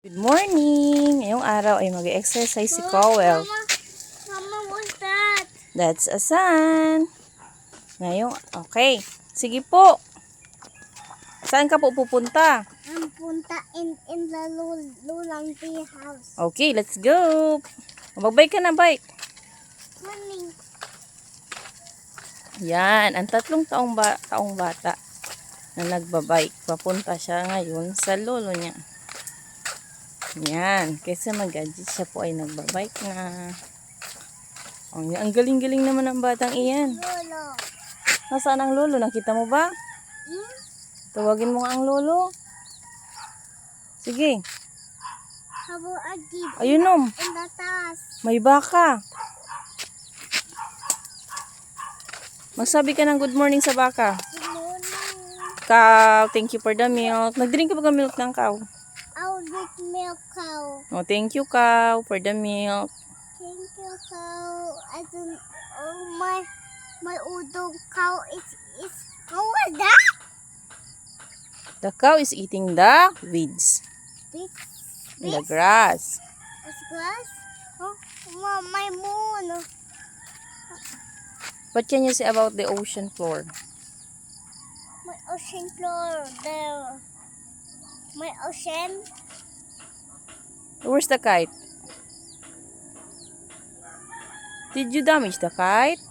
Good morning! Ngayong araw ay mag-exercise si Cowell. Mama, what's that? That's a sun. Okay. Sige po. Saan ka po pupunta? I'm punta in the Lulang Tea house. Okay, let's go. Magbike ka na, bike. Morning. Yan, ang tatlong taong bata na nagbabike. Papunta siya ngayon sa lolo niya. Yan, kaysa mag-gadget siya po ay nagbabike na. Ang galing-galing naman ng batang iyan. Lolo. Nasaan ang lolo? Nakita mo ba? Tawagin mo nga ang lolo. Sige. Habo agad. Ayun om. In the taas. May baka. Magsabi ka ng good morning sa baka. Good morning. Cow, thank you for the milk. Nag-drink ka ba ng milk ng cow? I'll get milk cow. Oh, thank you cow for the milk. Thank you cow. I don't. Oh my udong cow is what that? The cow is eating the weeds This in the grass. is grass. Oh, my moon. What can you say about the ocean floor? My ocean floor there. My ocean. Where's the kite? Did you damage the kite?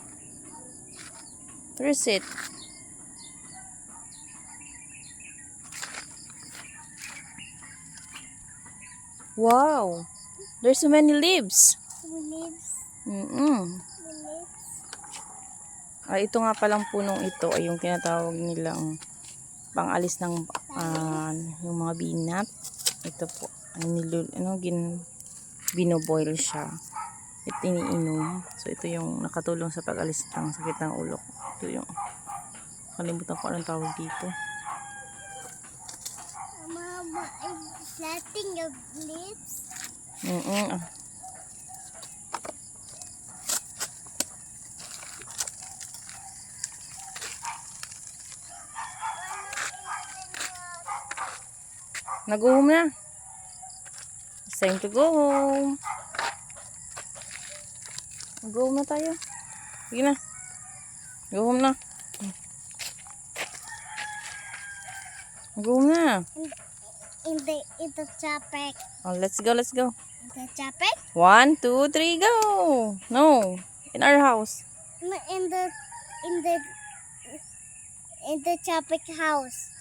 Where is it? Wow, there's so many leaves. Leaves. Mm-mm. Leaves. Ito nga palang punong ito ay yung tinatawag nilang pangalis ng yung mga binat. Ito po, binoboil siya. At iniinom. So ito yung nakatulong sa pag-alis ng sakit ng ulo ko. Ito yung kalimutan ko anong tawag dito. Mama is letting your leaves. Nag-home na. It's time to go home. Go home na tayo. Sige na. Go home na. Go home na. In the chapek. Oh, let's go, let's go. In the chapek. 1, 2, 3, go! No, in our house. In the chapek house.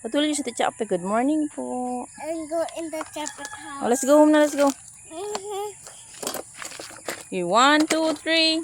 Patuloy sa Tichape. Good morning po. And go in the chapek house. Oh, let's go home na, let's go. Mhm. Okay, 1, 2, 3.